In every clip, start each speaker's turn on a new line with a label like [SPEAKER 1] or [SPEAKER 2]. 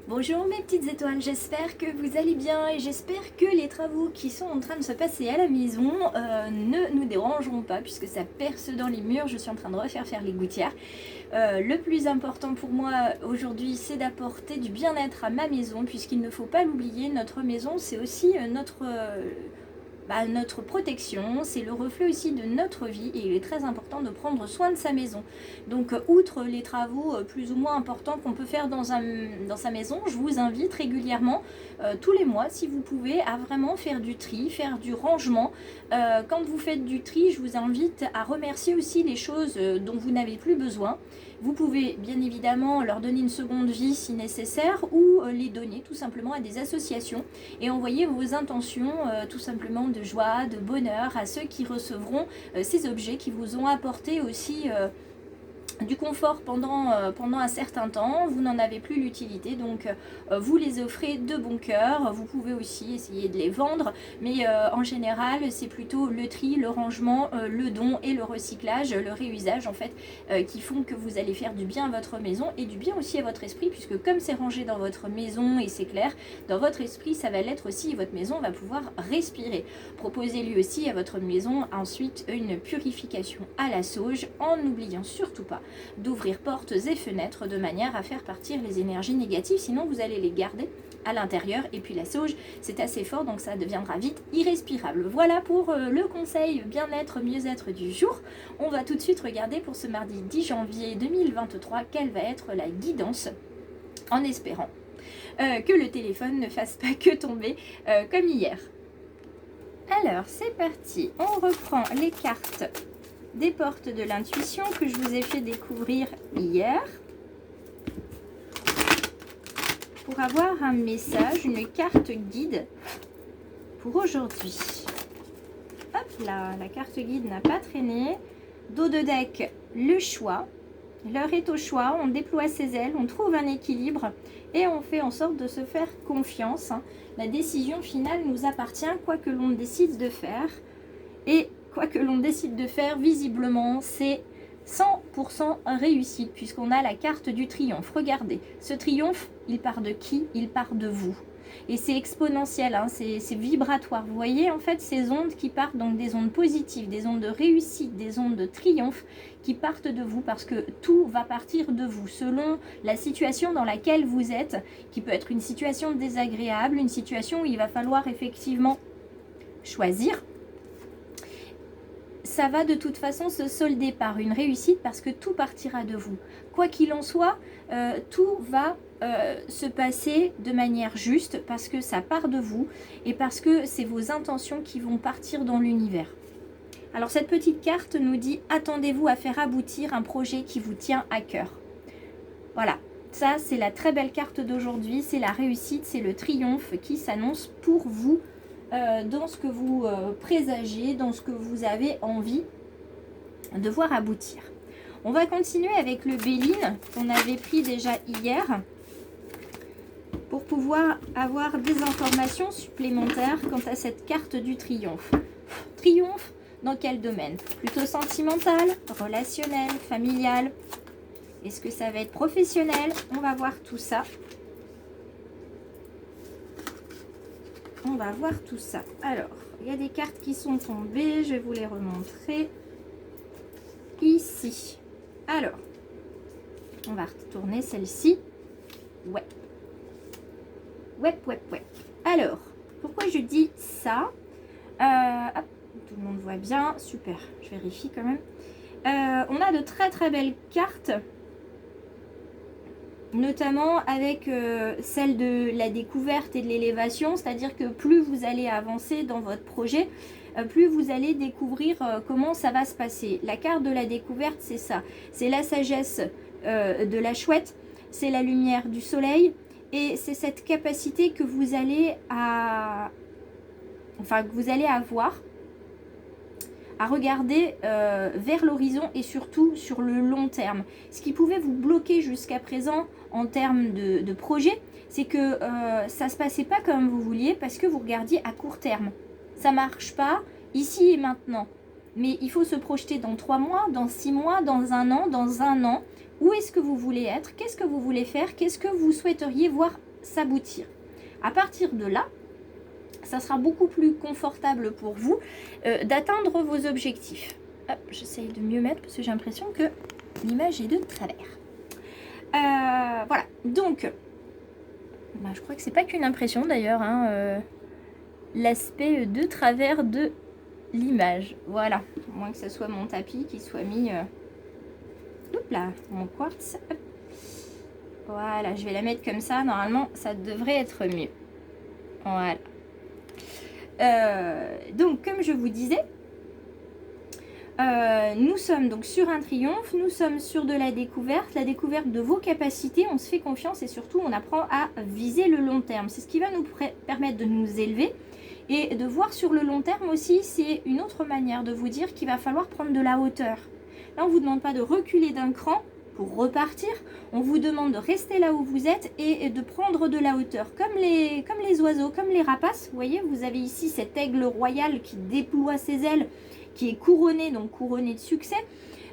[SPEAKER 1] Bonjour mes petites étoiles, j'espère que vous allez bien et j'espère que les travaux qui sont en train de se passer à la maison ne nous dérangeront pas puisque ça perce dans les murs. Je suis en train de refaire les gouttières. Le plus important pour moi aujourd'hui, c'est d'apporter du bien-être à ma maison puisqu'il ne faut pas l'oublier, notre maison c'est aussi notre protection, c'est le reflet aussi de notre vie et il est très important de prendre soin de sa maison. Donc outre les travaux plus ou moins importants qu'on peut faire dans sa maison, je vous invite régulièrement, tous les mois si vous pouvez, à vraiment faire du tri, faire du rangement. Quand vous faites du tri, je vous invite à remercier aussi les choses dont vous n'avez plus besoin. Vous pouvez bien évidemment leur donner une seconde vie si nécessaire ou les donner tout simplement à des associations et envoyer vos intentions tout simplement de joie, de bonheur à ceux qui recevront ces objets qui vous ont apporté aussi du confort pendant un certain temps. Vous n'en avez plus l'utilité, donc vous les offrez de bon cœur. Vous pouvez aussi essayer de les vendre, mais en général c'est plutôt le tri, le rangement, le don et le recyclage, le réusage en fait, qui font que vous allez faire du bien à votre maison et du bien aussi à votre esprit, puisque comme c'est rangé dans votre maison et c'est clair, dans votre esprit ça va l'être aussi et votre maison va pouvoir respirer. Proposez-lui aussi à votre maison ensuite une purification à la sauge, en n'oubliant surtout pas d'ouvrir portes et fenêtres de manière à faire partir les énergies négatives, sinon vous allez les garder à l'intérieur. Et puis la sauge, c'est assez fort, donc ça deviendra vite irrespirable. Voilà pour le conseil bien-être, mieux-être du jour. On va tout de suite regarder pour ce mardi 10 janvier 2023 quelle va être la guidance, en espérant que le téléphone ne fasse pas que tomber comme hier. Alors c'est parti, on reprend les cartes des portes de l'intuition que je vous ai fait découvrir hier pour avoir un message, une carte guide pour aujourd'hui. Hop là, la carte guide n'a pas traîné. Dos de deck, le choix. L'heure est au choix, on déploie ses ailes, on trouve un équilibre et on fait en sorte de se faire confiance. La décision finale nous appartient, quoi que l'on décide de faire. Et quoi que l'on décide de faire, visiblement, c'est 100% réussite, puisqu'on a la carte du triomphe. Regardez, ce triomphe, il part de qui? Il part de vous. Et c'est exponentiel, hein, c'est vibratoire. Vous voyez, en fait, ces ondes qui partent, donc des ondes positives, des ondes de réussite, des ondes de triomphe, qui partent de vous, parce que tout va partir de vous, selon la situation dans laquelle vous êtes, qui peut être une situation désagréable, une situation où il va falloir effectivement choisir. Ça va de toute façon se solder par une réussite parce que tout partira de vous. Quoi qu'il en soit, tout va se passer de manière juste parce que ça part de vous et parce que c'est vos intentions qui vont partir dans l'univers. Alors cette petite carte nous dit « Attendez-vous à faire aboutir un projet qui vous tient à cœur ». Voilà, ça c'est la très belle carte d'aujourd'hui, c'est la réussite, c'est le triomphe qui s'annonce pour vous. Dans ce que vous présagez, dans ce que vous avez envie de voir aboutir. On va continuer avec le Béline qu'on avait pris déjà hier pour pouvoir avoir des informations supplémentaires quant à cette carte du triomphe. Triomphe dans quel domaine? Plutôt sentimental, relationnel, familial? Est-ce que ça va être professionnel? On va voir tout ça. On va voir tout ça. Alors, il y a des cartes qui sont tombées. Je vais vous les remontrer ici. Alors, on va retourner celle-ci. Ouais. Ouais. Alors, pourquoi je dis ça? Hop, tout le monde voit bien. Super, je vérifie quand même. On a de très très belles cartes. Notamment avec celle de la découverte et de l'élévation, c'est-à-dire que plus vous allez avancer dans votre projet, plus vous allez découvrir comment ça va se passer. La carte de la découverte, c'est ça. C'est la sagesse de la chouette, c'est la lumière du soleil, et c'est cette capacité que vous allez avoir à regarder vers l'horizon et surtout sur le long terme. Ce qui pouvait vous bloquer jusqu'à présent en termes de projet, c'est que ça ne se passait pas comme vous vouliez parce que vous regardiez à court terme. Ça ne marche pas ici et maintenant. Mais il faut se projeter dans 3 mois, dans 6 mois, dans un an. Où est-ce que vous voulez être? Qu'est-ce que vous voulez faire? Qu'est-ce que vous souhaiteriez voir s'aboutir. À partir de là, ça sera beaucoup plus confortable pour vous d'atteindre vos objectifs. Hop, j'essaye de mieux mettre parce que j'ai l'impression que l'image est de travers. Voilà, donc, je crois que c'est pas qu'une impression d'ailleurs, hein, l'aspect de travers de l'image. Voilà, à moins que ce soit mon tapis qui soit mis... Hop là, mon quartz. Hop. Voilà, je vais la mettre comme ça. Normalement, ça devrait être mieux. Voilà. Donc, comme je vous disais, nous sommes donc sur un triomphe, nous sommes sur de la découverte de vos capacités, on se fait confiance et surtout on apprend à viser le long terme. C'est ce qui va nous permettre de nous élever et de voir sur le long terme aussi, c'est une autre manière de vous dire qu'il va falloir prendre de la hauteur. Là, on ne vous demande pas de reculer d'un cran pour repartir, on vous demande de rester là où vous êtes et de prendre de la hauteur, comme les oiseaux, comme les rapaces. Vous voyez, vous avez ici cet aigle royal qui déploie ses ailes, qui est couronné, donc couronné de succès.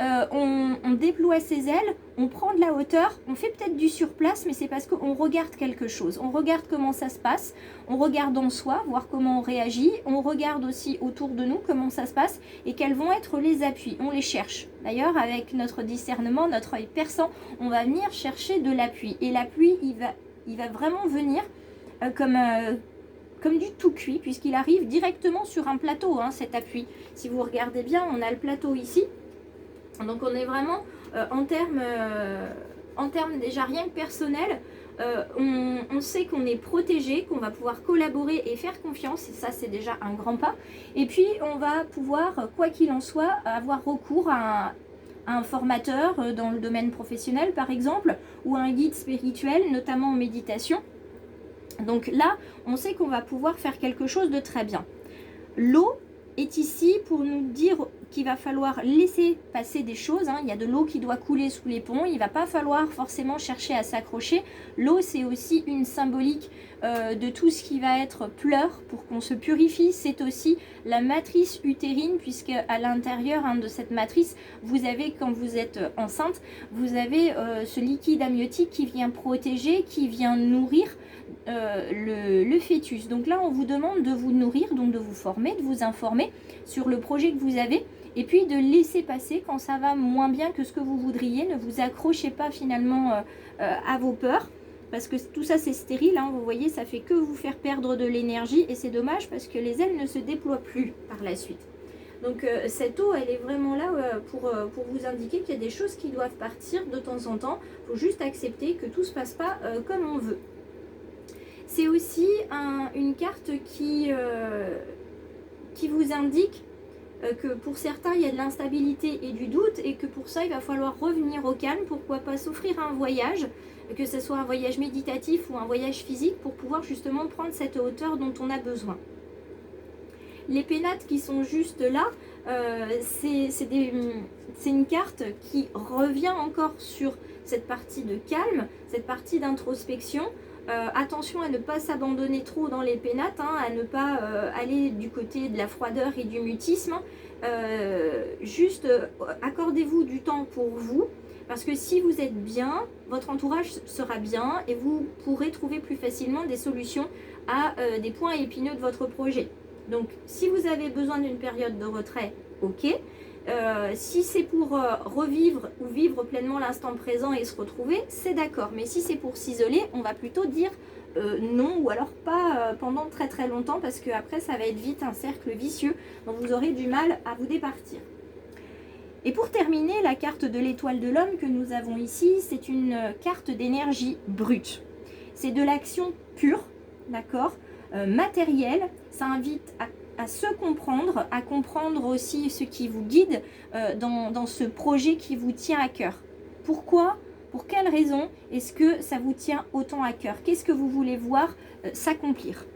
[SPEAKER 1] On déploie ses ailes, on prend de la hauteur, on fait peut-être du surplace, mais c'est parce qu'on regarde quelque chose. On regarde comment ça se passe, on regarde en soi, voir comment on réagit, on regarde aussi autour de nous comment ça se passe et quels vont être les appuis. On les cherche. D'ailleurs, avec notre discernement, notre œil perçant, on va venir chercher de l'appui. Et l'appui, il va vraiment venir comme du tout cuit, puisqu'il arrive directement sur un plateau, hein, cet appui. Si vous regardez bien, on a le plateau ici. Donc on est vraiment en termes déjà rien que personnel, on sait qu'on est protégé, qu'on va pouvoir collaborer et faire confiance, et ça c'est déjà un grand pas. Et puis on va pouvoir, quoi qu'il en soit, avoir recours à un formateur dans le domaine professionnel par exemple, ou un guide spirituel, notamment en méditation. Donc là, on sait qu'on va pouvoir faire quelque chose de très bien. L'eau est ici pour nous dire qu'il va falloir laisser passer des choses, hein. Il y a de l'eau qui doit couler sous les ponts, il ne va pas falloir forcément chercher à s'accrocher. L'eau, c'est aussi une symbolique de tout ce qui va être pleurs pour qu'on se purifie. C'est aussi la matrice utérine, puisque à l'intérieur, hein, de cette matrice, vous avez, quand vous êtes enceinte, vous avez ce liquide amniotique qui vient protéger, qui vient nourrir le fœtus. Donc là, on vous demande de vous nourrir, donc de vous former, de vous informer sur le projet que vous avez, et puis de laisser passer quand ça va moins bien que ce que vous voudriez. Ne vous accrochez pas finalement à vos peurs, parce que tout ça c'est stérile, hein, vous voyez, ça fait que vous faire perdre de l'énergie, et c'est dommage parce que les ailes ne se déploient plus par la suite. Donc cette eau, elle est vraiment là pour vous indiquer qu'il y a des choses qui doivent partir de temps en temps. Il faut juste accepter que tout ne se passe pas comme on veut. C'est aussi une carte qui vous indique que pour certains, il y a de l'instabilité et du doute, et que pour ça, il va falloir revenir au calme. Pourquoi pas s'offrir un voyage, que ce soit un voyage méditatif ou un voyage physique, pour pouvoir justement prendre cette hauteur dont on a besoin. Les pénates qui sont juste là, c'est une carte qui revient encore sur cette partie de calme, cette partie d'introspection. Attention à ne pas s'abandonner trop dans les pénates, hein, à ne pas aller du côté de la froideur et du mutisme. Juste accordez-vous du temps pour vous, parce que si vous êtes bien, votre entourage sera bien et vous pourrez trouver plus facilement des solutions à des points épineux de votre projet. Donc si vous avez besoin d'une période de retrait, ok. Si c'est pour revivre ou vivre pleinement l'instant présent et se retrouver, c'est d'accord. Mais si c'est pour s'isoler, on va plutôt dire non, ou alors pas pendant très très longtemps, parce que après ça va être vite un cercle vicieux dont vous aurez du mal à vous départir. Et pour terminer, la carte de l'étoile de l'homme que nous avons ici, c'est une carte d'énergie brute. C'est de l'action pure, d'accord, matérielle. Ça invite à se comprendre, à comprendre aussi ce qui vous guide dans ce projet qui vous tient à cœur. Pourquoi ? Pour quelle raison est-ce que ça vous tient autant à cœur? Qu'est-ce que vous voulez voir s'accomplir?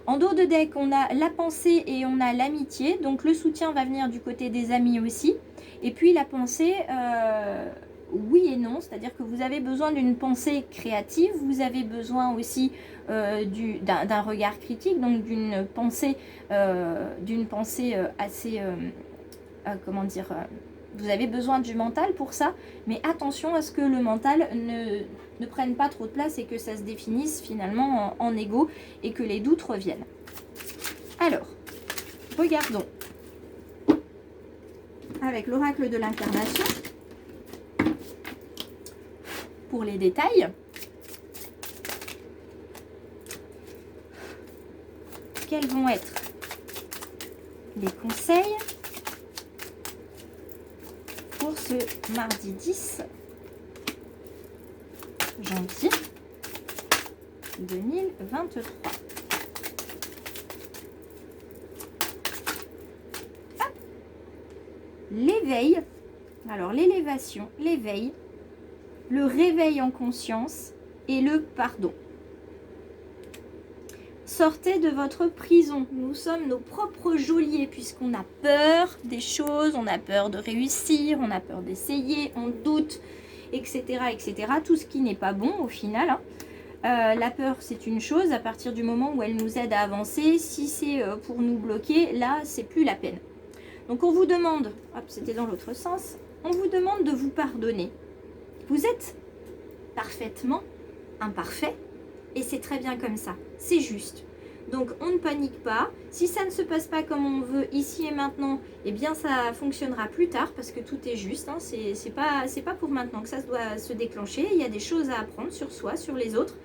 [SPEAKER 1] En dos de deck, on a la pensée et on a l'amitié. Donc le soutien va venir du côté des amis aussi. Et puis la pensée, oui et non. C'est-à-dire que vous avez besoin d'une pensée créative. Vous avez besoin aussi d'un regard critique. Donc d'une pensée assez... comment dire Vous avez besoin du mental pour ça, mais attention à ce que le mental ne prenne pas trop de place et que ça se définisse finalement en ego et que les doutes reviennent. Alors, regardons avec l'oracle de l'incarnation pour les détails. Quels vont être les conseils pour ce mardi 10 janvier 2023. L'éveil, alors l'élévation, l'éveil, le réveil en conscience et le pardon. Sortez de votre prison. Nous sommes nos propres geôliers puisqu'on a peur des choses, on a peur de réussir, on a peur d'essayer, on doute, etc., etc. Tout ce qui n'est pas bon au final. La peur, c'est une chose. À partir du moment où elle nous aide à avancer, si c'est pour nous bloquer, là, c'est plus la peine. Donc on vous demande, hop, c'était dans l'autre sens, on vous demande de vous pardonner. Vous êtes parfaitement imparfait et c'est très bien comme ça, c'est juste. Donc on ne panique pas, si ça ne se passe pas comme on veut ici et maintenant, eh bien ça fonctionnera plus tard parce que tout est juste, hein. C'est pas pour maintenant que ça doit se déclencher, il y a des choses à apprendre sur soi, sur les autres.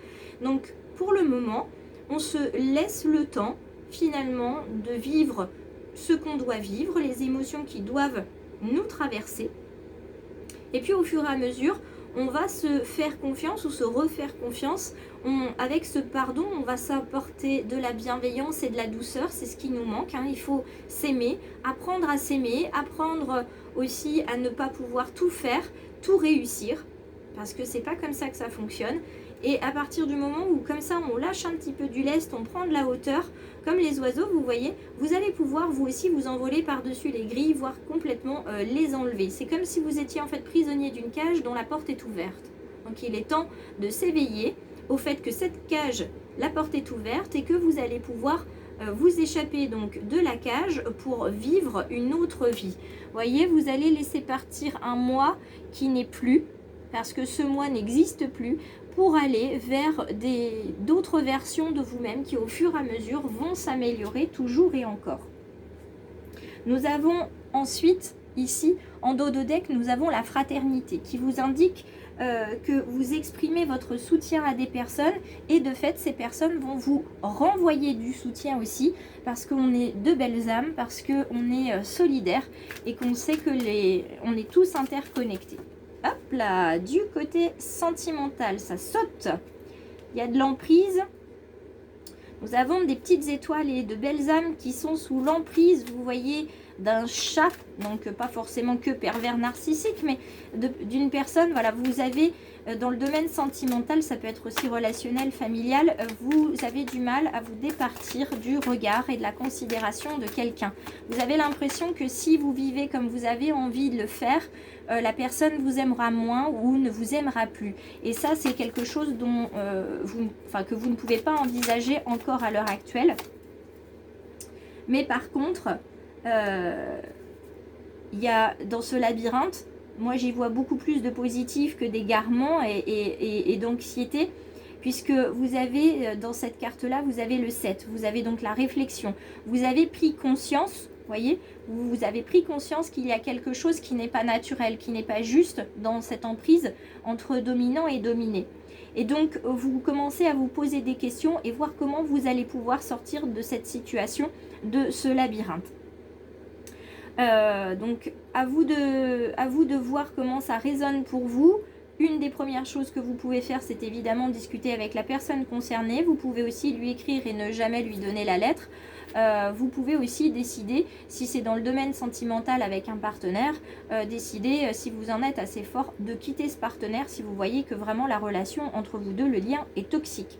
[SPEAKER 1] Donc pour le moment, on se laisse le temps finalement de vivre ce qu'on doit vivre, les émotions qui doivent nous traverser. Et puis au fur et à mesure, on va se faire confiance ou se refaire confiance. Avec ce pardon, on va s'apporter de la bienveillance et de la douceur. C'est ce qui nous manque, hein. Il faut s'aimer, apprendre à s'aimer, apprendre aussi à ne pas pouvoir tout faire, tout réussir. Parce que c'est pas comme ça que ça fonctionne. Et à partir du moment où comme ça on lâche un petit peu du lest, on prend de la hauteur, comme les oiseaux, vous voyez, vous allez pouvoir vous aussi vous envoler par-dessus les grilles, voire complètement les enlever. C'est comme si vous étiez en fait prisonnier d'une cage dont la porte est ouverte. Donc il est temps de s'éveiller au fait que cette cage, la porte est ouverte et que vous allez pouvoir vous échapper donc de la cage pour vivre une autre vie. Vous voyez, vous allez laisser partir un moi qui n'est plus, parce que ce moi n'existe plus, pour aller vers d'autres versions de vous-même qui au fur et à mesure vont s'améliorer toujours et encore. Nous avons ensuite ici en dos de deck, nous avons la fraternité qui vous indique que vous exprimez votre soutien à des personnes et de fait ces personnes vont vous renvoyer du soutien aussi parce qu'on est de belles âmes, parce qu'on est solidaires et qu'on sait que on est tous interconnectés. Hop là, du côté sentimental, ça saute. Il y a de l'emprise. Nous avons des petites étoiles et de belles âmes qui sont sous l'emprise, vous voyez, d'un chat. Donc pas forcément que pervers narcissique, mais d'une personne. Voilà, vous avez dans le domaine sentimental, ça peut être aussi relationnel, familial, vous avez du mal à vous départir du regard et de la considération de quelqu'un. Vous avez l'impression que si vous vivez comme vous avez envie de le faire, la personne vous aimera moins ou ne vous aimera plus. Et ça, c'est quelque chose dont, que vous ne pouvez pas envisager encore à l'heure actuelle. Mais par contre, il y a dans ce labyrinthe, moi j'y vois beaucoup plus de positif que d'égarement et d'anxiété, puisque vous avez dans cette carte là, vous avez le 7, vous avez donc la réflexion, vous avez pris conscience, voyez, vous avez pris conscience qu'il y a quelque chose qui n'est pas naturel, qui n'est pas juste dans cette emprise entre dominant et dominé. Et donc vous commencez à vous poser des questions et voir comment vous allez pouvoir sortir de cette situation, de ce labyrinthe. Donc à vous de voir comment ça résonne pour vous. Une des premières choses que vous pouvez faire, c'est évidemment discuter avec la personne concernée. Vous pouvez aussi lui écrire et ne jamais lui donner la lettre. Vous pouvez aussi décider, si c'est dans le domaine sentimental avec un partenaire, décider si vous en êtes assez fort de quitter ce partenaire si vous voyez que vraiment la relation entre vous deux, le lien est toxique.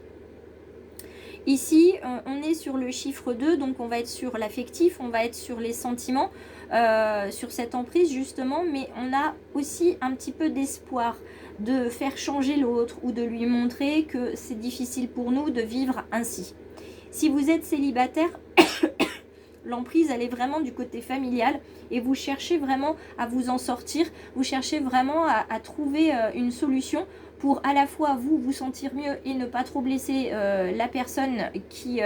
[SPEAKER 1] Ici, on est sur le chiffre 2, donc on va être sur l'affectif, on va être sur les sentiments, sur cette emprise justement, mais on a aussi un petit peu d'espoir de faire changer l'autre ou de lui montrer que c'est difficile pour nous de vivre ainsi. Si vous êtes célibataire, l'emprise elle est vraiment du côté familial et vous cherchez vraiment à vous en sortir, vous cherchez vraiment à trouver une solution pour à la fois vous sentir mieux et ne pas trop blesser la personne qui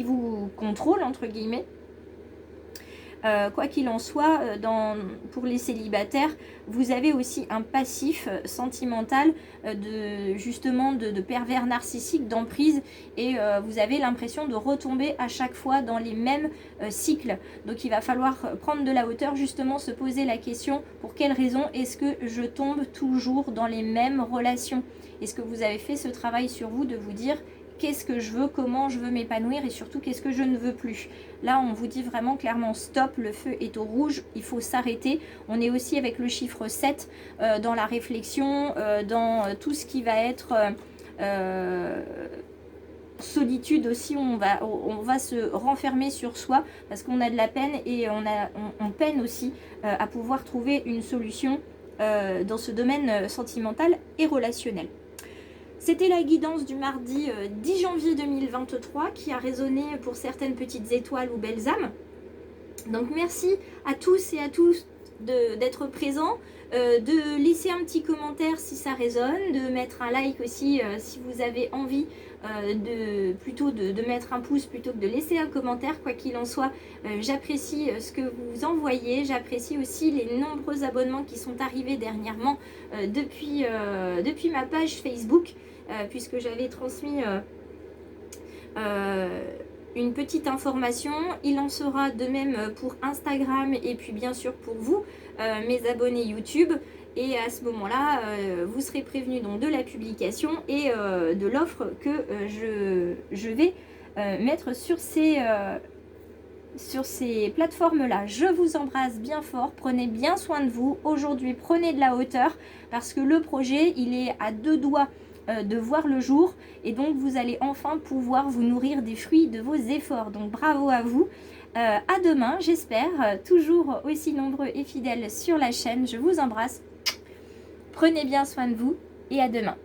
[SPEAKER 1] vous contrôle entre guillemets. Quoi qu'il en soit, pour les célibataires, vous avez aussi un passif sentimental justement de pervers narcissiques, d'emprise, et vous avez l'impression de retomber à chaque fois dans les mêmes cycles. Donc il va falloir prendre de la hauteur, justement se poser la question, pour quelle raison est-ce que je tombe toujours dans les mêmes relations? Est-ce que vous avez fait ce travail sur vous de vous dire qu'est-ce que je veux, comment je veux m'épanouir et surtout qu'est-ce que je ne veux plus. Là on vous dit vraiment clairement stop, le feu est au rouge, il faut s'arrêter. On est aussi avec le chiffre 7 dans la réflexion, dans tout ce qui va être solitude aussi. On va se renfermer sur soi parce qu'on a de la peine et on peine aussi à pouvoir trouver une solution dans ce domaine sentimental et relationnel. C'était la guidance du mardi 10 janvier 2023 qui a résonné pour certaines petites étoiles ou belles âmes. Donc merci à tous et à tous d'être présents, de laisser un petit commentaire si ça résonne, de mettre un like aussi si vous avez envie, de mettre un pouce plutôt que de laisser un commentaire. Quoi qu'il en soit, j'apprécie ce que vous envoyez, j'apprécie aussi les nombreux abonnements qui sont arrivés dernièrement depuis ma page Facebook, puisque j'avais transmis une petite information. Il en sera de même pour Instagram et puis bien sûr pour vous, mes abonnés YouTube. Et à ce moment-là, vous serez prévenus donc de la publication et de l'offre que je vais mettre sur ces plateformes-là. Je vous embrasse bien fort, prenez bien soin de vous. Aujourd'hui, prenez de la hauteur parce que le projet, il est à deux doigts de voir le jour et donc vous allez enfin pouvoir vous nourrir des fruits de vos efforts. Donc bravo à vous. À demain, j'espère, toujours aussi nombreux et fidèles sur la chaîne. Je vous embrasse. Prenez bien soin de vous et à demain.